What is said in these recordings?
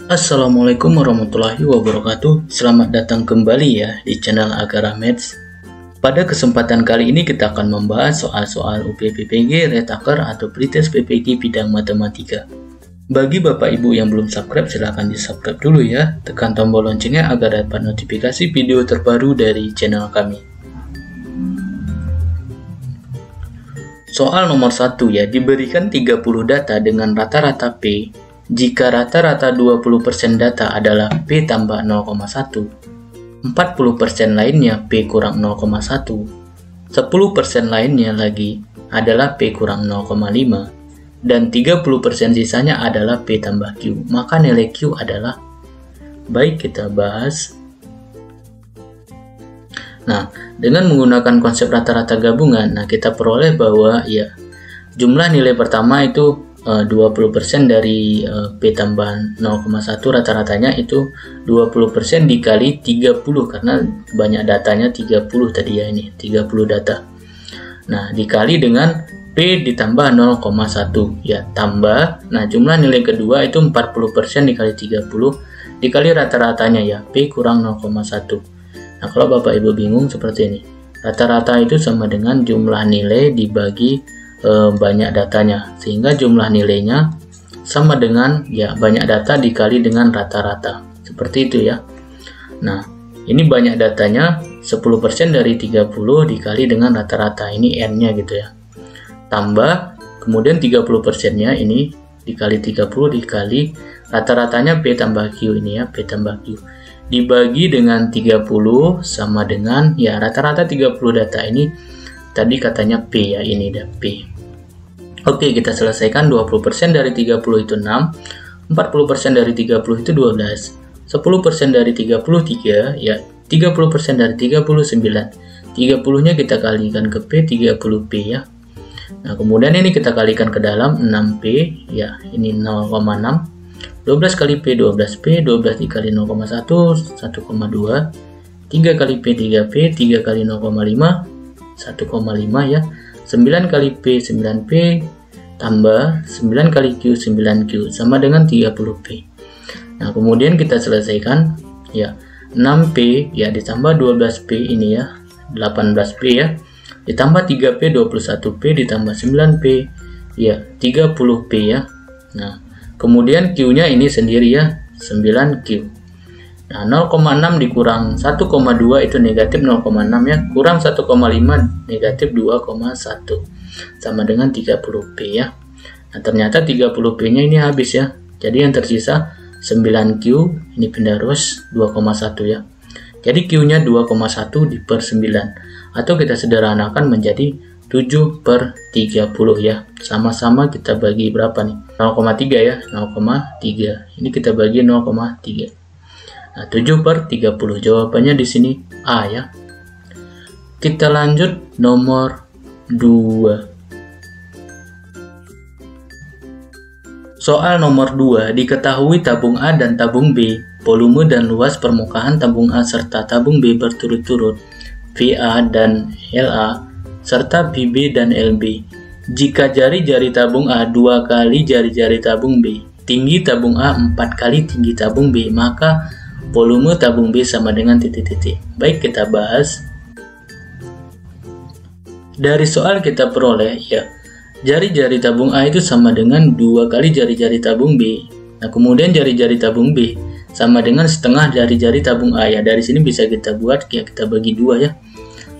Assalamualaikum warahmatullahi wabarakatuh. Selamat datang kembali ya di channel Agara Maths. Pada kesempatan kali ini kita akan membahas soal-soal UPPPG, retaker atau pretest PPG bidang matematika. Bagi Bapak Ibu yang belum subscribe, silahkan di-subscribe dulu ya. Tekan tombol loncengnya agar dapat notifikasi video terbaru dari channel kami. Soal nomor 1 ya, diberikan 30 data dengan rata-rata P. Jika rata-rata 20% data adalah P tambah 0,1, 40% lainnya P kurang 0,1, 10% lainnya lagi adalah P kurang 0,5, dan 30% sisanya adalah P tambah Q. Maka nilai Q adalah, baik kita bahas. Nah, dengan menggunakan konsep rata-rata gabungan, kita peroleh bahwa ya jumlah nilai pertama itu 20% dari P tambah 0,1 rata-ratanya itu 20% dikali 30 karena banyak datanya 30 tadi ya, ini 30 data. Nah, dikali dengan P ditambah 0,1 ya, tambah. Nah, jumlah nilai kedua itu 40% dikali 30 dikali rata-ratanya ya, P kurang 0,1. Nah, kalau Bapak Ibu bingung seperti ini. Rata-rata itu sama dengan jumlah nilai dibagi banyak datanya, sehingga jumlah nilainya sama dengan ya banyak data dikali dengan rata-rata, seperti itu ya. Nah, ini banyak datanya 10% dari 30 dikali dengan rata-rata, ini n-nya gitu ya, tambah kemudian 30% nya ini dikali 30 dikali rata-ratanya P tambah Q, ini ya, P tambah Q dibagi dengan 30 sama dengan ya rata-rata 30 data ini tadi katanya P ya, ini dah P. Oke, kita selesaikan. 20% dari 30 itu 6, 40% dari 30 itu 12, 10% dari 33 ya, 30% dari 39. 30-nya kita kalikan ke P, 30P ya. Nah, kemudian ini kita kalikan ke dalam 6P ya, ini 0,6. 12 kali P 12P, 12 dikali 0,1 1,2, 3 kali P 3P, 3 kali 0,5 1,5 ya, 9 kali P 9P tambah 9 kali Q 9Q sama dengan 30P. Nah, kemudian kita selesaikan ya, 6P ya ditambah 12P ini ya, 18P ya, ditambah 3P 21P ditambah 9P ya, 30P ya. Nah, kemudian Q-nya ini sendiri ya, 9Q. Nah, 0,6 dikurang 1,2 itu negatif 0,6 ya, kurang 1,5 negatif 2,1 sama dengan 30P ya. Nah, ternyata 30P nya ini habis ya, jadi yang tersisa 9Q, ini pindah ruas 2,1 ya, jadi Q nya 2,1 per 9, atau kita sederhanakan menjadi 7/30 ya. Sama-sama kita bagi berapa nih, 0,3 ya, 0,3 ini kita bagi 0,3. Nah, 7/30 jawabannya di sini A ya. Kita lanjut nomor 2. Soal nomor 2, diketahui tabung A dan tabung B, volume dan luas permukaan tabung A serta tabung B berturut-turut, VA dan LA, serta VB dan LB. Jika jari-jari tabung A 2 kali jari-jari tabung B, tinggi tabung A 4 kali tinggi tabung B, maka volume tabung B sama dengan titik-titik. Baik, kita bahas. Dari soal kita peroleh ya, jari-jari tabung A itu sama dengan 2 kali jari-jari tabung B. Nah, kemudian jari-jari tabung B sama dengan setengah jari-jari tabung A ya. Dari sini bisa kita buat ya, kita bagi 2 ya.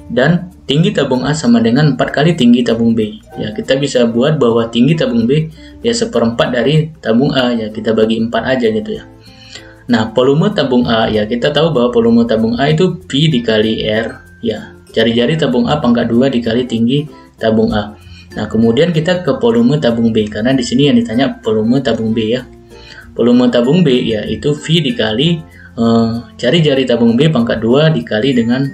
Dan tinggi tabung A sama dengan 4 kali tinggi tabung B. Ya, kita bisa buat bahwa tinggi tabung B ya 1/4 dari tabung A ya, kita bagi 4 aja gitu ya. Nah, volume tabung A ya, kita tahu bahwa volume tabung A itu V dikali R ya, jari-jari tabung A pangkat 2 dikali tinggi tabung A. Nah, kemudian kita ke volume tabung B, karena di sini yang ditanya volume tabung B ya. Volume tabung B ya itu V dikali jari-jari tabung B pangkat 2 dikali dengan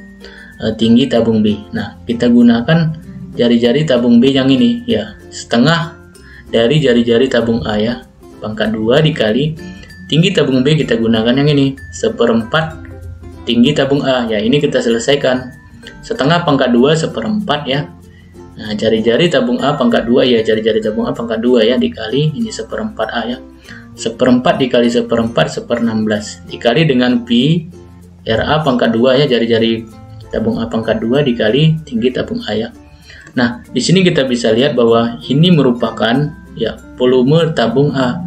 tinggi tabung B. Nah, kita gunakan jari-jari tabung B yang ini ya, setengah dari jari-jari tabung A ya, pangkat 2 dikali tinggi tabung B, kita gunakan yang ini 1/4 tinggi tabung A ya. Ini kita selesaikan, setengah pangkat 2 1/4 ya. Nah, jari-jari tabung A pangkat 2 ya, jari-jari tabung A pangkat 2 ya, dikali ini 1/4 A ya. 1/4 dikali 1/4 1/16 dikali dengan pi RA pangkat 2 ya, jari-jari tabung A pangkat 2 dikali tinggi tabung A ya. Nah, di sini kita bisa lihat bahwa ini merupakan ya volume tabung A.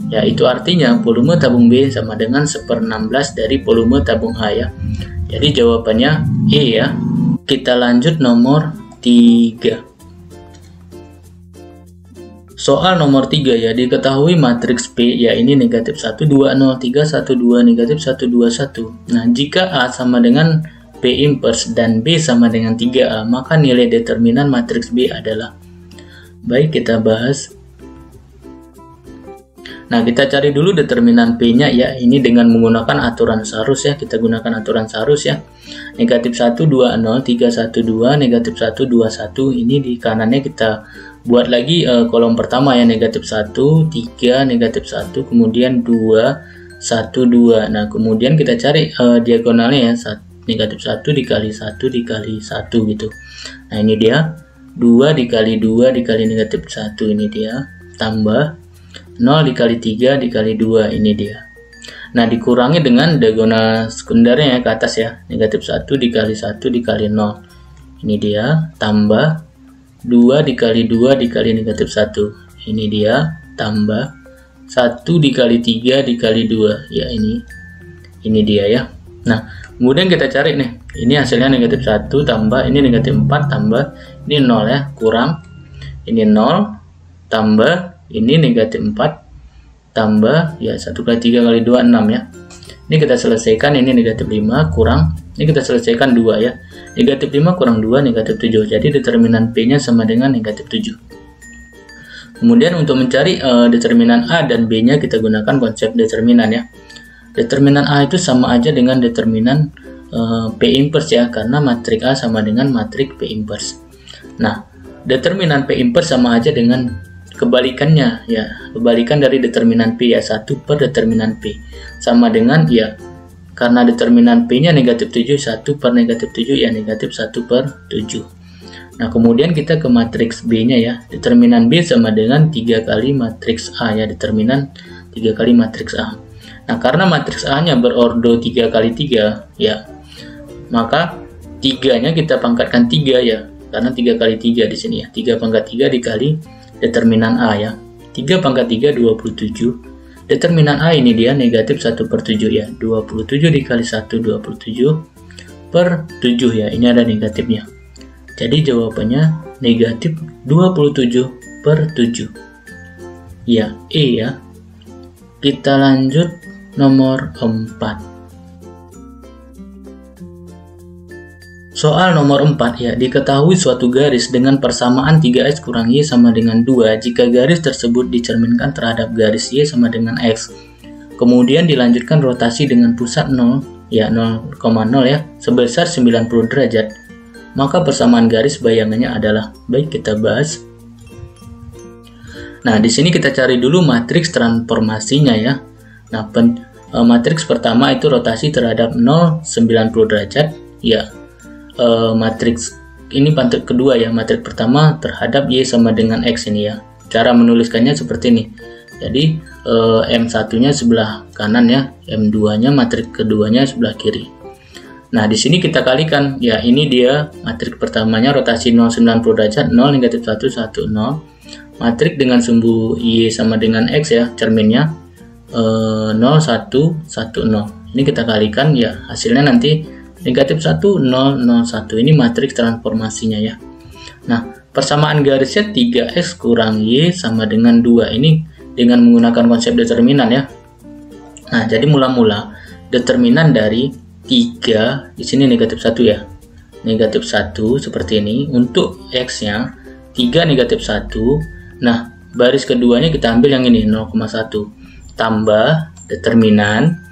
Ya, itu artinya volume tabung B sama dengan 1/16 dari volume tabung A ya. Jadi jawabannya E ya. Kita lanjut nomor 3. Soal nomor 3 ya, diketahui matriks P ya ini negatif 1, 2, 0, 3, 1, 2, negatif 1, 2, 1. Nah, jika A sama dengan P inverse dan B sama dengan 3A, maka nilai determinan matriks B adalah. Baik, kita bahas. Nah, kita cari dulu determinan P-nya ya, ini dengan menggunakan aturan Sarus ya, kita gunakan aturan Sarus ya. Negatif 1, 2, 0, 3, 1, 2, negatif 1, 2, 1. Ini di kanannya kita buat lagi kolom pertama ya, negatif 1, 3, negatif 1, kemudian 2, 1, 2. Nah, kemudian kita cari diagonalnya ya, negatif 1 dikali 1 dikali 1 gitu. Nah, ini dia 2 dikali 2 dikali negatif 1, ini dia, tambah 0 dikali 3 dikali 2, ini dia. Nah, dikurangi dengan diagonal sekundernya ya, ke atas ya, negatif 1 dikali 1 dikali 0, ini dia, tambah 2 dikali 2 dikali negatif 1, ini dia, tambah 1 dikali 3 dikali 2, ya ini dia ya. Nah, kemudian kita cari nih, ini hasilnya negatif 1 tambah, ini negatif 4 tambah, ini 0 ya, kurang, ini 0 tambah, ini negatif 4 tambah, ya 1 kali 3 kali 2, 6 ya. Ini kita selesaikan, ini negatif 5 kurang, ini kita selesaikan 2 ya. Negatif 5 kurang 2, negatif 7. Jadi determinan P-nya sama dengan negatif 7. Kemudian untuk mencari determinan A dan B-nya kita gunakan konsep determinan ya. Determinan A itu sama aja dengan determinan P inverse ya, karena matrik A sama dengan matrik P inverse. Nah, determinan P inverse sama aja dengan kebalikannya ya, kebalikan dari determinan P ya, 1 per determinan P sama dengan ya, karena determinan P-nya negatif 7, 1 per negatif 7 ya negatif 1 per 7. Nah, kemudian kita ke matriks B-nya ya, determinan B sama dengan 3 kali matriks A ya, determinan 3 kali matriks A. Nah, karena matriks A-nya berordo 3 kali 3 ya, maka 3-nya kita pangkatkan 3 ya, karena 3 kali 3 di sini ya, 3 pangkat 3 dikali determinan A ya, 3 pangkat 3 27. Determinan A ini dia negatif 1 per 7 ya, 27 dikali 1 27 per 7 ya, ini ada negatifnya. Jadi jawabannya negatif 27 per 7 ya, E ya. Kita lanjut nomor 4. Soal nomor 4 ya, diketahui suatu garis dengan persamaan 3x kurang y sama dengan 2 jika garis tersebut dicerminkan terhadap garis y sama dengan x. Kemudian dilanjutkan rotasi dengan pusat 0 ya, 0,0 ya, sebesar 90 derajat. Maka persamaan garis bayangannya adalah. Baik, kita bahas. Nah, di sini kita cari dulu matriks transformasinya ya. Nah, matriks pertama itu rotasi terhadap 0 90 derajat ya. Matriks ini matriks kedua ya, matriks pertama terhadap y sama dengan x ini ya. Cara menuliskannya seperti ini. Jadi M1 nya sebelah kanan ya, M2 nya matriks keduanya sebelah kiri. Nah, di sini kita kalikan ya, ini dia matriks pertamanya rotasi 0 90 derajat, 0 negatif 1 1 0. Matriks dengan sumbu y sama dengan x ya, cerminnya 0 1 1 0. Ini kita kalikan ya, hasilnya nanti negatif 1, 0, 0, 1. Ini matriks transformasinya ya. Nah, persamaan garisnya 3x kurang y sama dengan 2. Ini dengan menggunakan konsep determinan ya. Nah, jadi mula-mula determinan dari 3, di sini negatif 1 ya. Negatif 1 seperti ini. Untuk x-nya 3 negatif 1. Nah, baris keduanya kita ambil yang ini 0,1. Tambah determinan.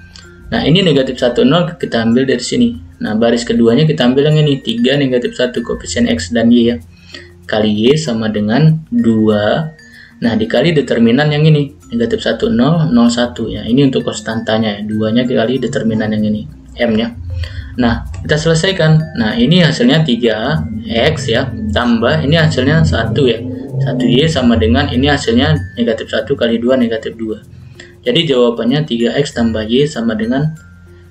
Nah, ini negatif 1, 0 kita ambil dari sini. Nah, baris keduanya kita ambil yang ini 3 negatif 1, koefisien x dan y ya, kali y sama dengan 2. Nah, dikali determinan yang ini negatif 1 0 0 1 ya, ini untuk konstantanya ya, 2 nya dikali determinan yang ini m nya. Nah, kita selesaikan. Nah, ini hasilnya 3x ya, tambah ini hasilnya 1 ya, 1y sama dengan ini hasilnya negatif 1 kali 2 negatif 2. Jadi jawabannya 3x tambah y sama dengan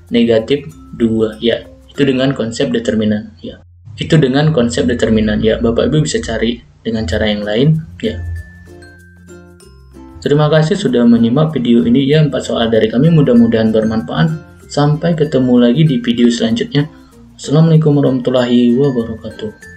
negatif 2 ya. Itu dengan konsep determinan ya. Itu dengan konsep determinan ya. Bapak Ibu bisa cari dengan cara yang lain ya. Terima kasih sudah menyimak video ini ya. 4 soal dari kami mudah-mudahan bermanfaat. Sampai ketemu lagi di video selanjutnya. Assalamualaikum warahmatullahi wabarakatuh.